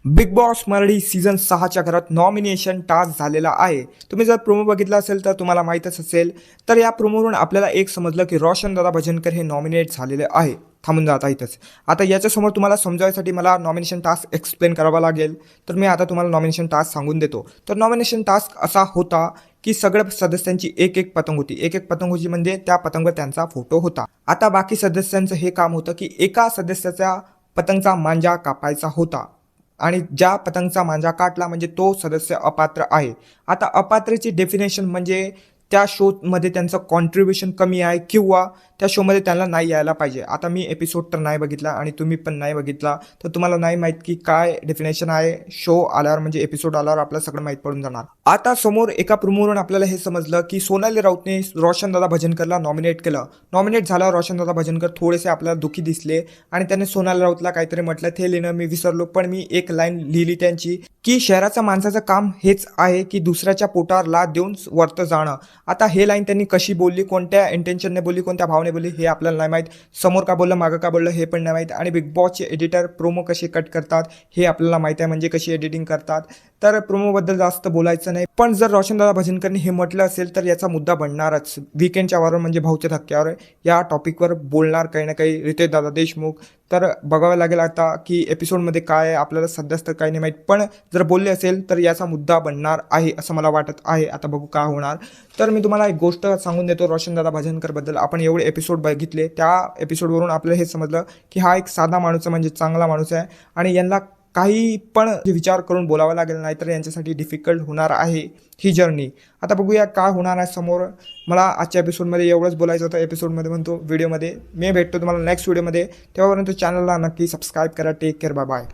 Big boss Marathi season 6च्या घरात nomination task झालेला आहे. तुम्ही जर प्रोमो बघितला असेल तर तुम्हाला माहीतच असेल. तर या प्रोमोवरून आपल्याला एक समजलं की रोशनदादा भजनकर हे नॉमिनेट झालेले आहे. थांबून जाता इथंच. आता याच्यासमोर तुम्हाला समजावण्यासाठी मला नॉमिनेशन टास्क एक्सप्लेन करावा लागेल. तर मी आता तुम्हाला नॉमिनेशन टास्क सांगून देतो. तर नॉमिनेशन टास्क असा होता की सगळ्या सदस्यांची एक एक पतंग होती. एक एक पतंग होती म्हणजे त्या पतंगवर त्यांचा फोटो होता. आता बाकी सदस्यांचं हे काम होतं की एका सदस्याच्या पतंगचा मांजा कापायचा होता. आणि ज्या पतंगचा मांजा काटला म्हणजे तो सदस्य अपात्र आहे. आता अपात्रची डेफिनेशन म्हणजे त्या शोमध्ये त्यांचं कॉन्ट्रीब्युशन कमी आहे किंवा त्या शोमध्ये त्यांना नाही यायला पाहिजे. आता मी एपिसोड तर नाही बघितला आणि तुम्ही पण नाही बघितला, तर तुम्हाला नाही माहीत की काय डेफिनेशन आहे. शो आल्यावर म्हणजे एपिसोड आल्यावर आपल्याला सगळं माहीत पडून जाणार. आता समोर एका प्रोमोवरून आपल्याला हे समजलं की सोनाली राऊतने रोशनदादा भजनकरला नॉमिनेट केलं. नॉमिनेट झाल्यावर रोशनदादा भजनकर थोडेसे आपल्याला दुःखी दिसले आणि त्याने सोनाली राऊतला काहीतरी म्हटलं, ते लिहिणं मी विसरलो, पण मी एक लाईन लिहिली त्यांची की शहराच्या माणसाचं काम हेच आहे की दुसऱ्याच्या पोटावर लाद देऊन वरतं जाणं. आता हे लाईन त्यांनी कशी बोलली, कोणत्या इंटेन्शनने बोलली, कोणत्या भावने बोलली हे आपल्याला नाही माहीत. समोर का बोललं, मागं का बोललं हे पण नाही माहीत. आणि बिग बॉसचे एडिटर प्रोमो कसे कट करतात हे आपल्याला माहीत आहे, म्हणजे कशी एडिटिंग करतात. तर प्रोमोबद्दल जास्त बोलायचं नाही. पण जर रोशनदादा भजनकरने हे म्हटलं असेल तर याचा मुद्दा बनणारच. वीकेंडच्या वारवर म्हणजे भाऊच्या धक्क्यावर या टॉपिकवर बोलणार काही ना काही रितेशदादा देशमुख. तर बघावं लागेल आता की एपिसोडमध्ये काय आहे. आपल्याला सध्याच तर काही नाही माहीत, पण जर बोलले असेल तर याचा मुद्दा बनणार आहे असं मला वाटत आहे. आता बघू काय होणार. तर मी तुम्हाला एक गोष्ट सांगून देतो रोशनदादा भजनकरबद्दल. आपण एवढे एपिसोड बघितले, त्या एपिसोडवरून आपल्याला हे समजलं की हा एक साधा माणूस आहे, म्हणजे चांगला माणूस आहे आणि यांना काही पण विचार करून बोलावं लागेल, नाही तर यांच्यासाठी डिफिकल्ट होणार आहे ही जर्नी. आता बघूया काय होणार आहे समोर. मला आजच्या एपिसोडमध्ये एवढंच बोलायचं होतं. एपिसोडमध्ये म्हणतो व्हिडिओमध्ये मी भेटतो तुम्हाला नेक्स्ट व्हिडिओमध्ये. तेव्हापर्यंत चॅनलला नक्की सबस्क्राईब करा. Take care, bye bye.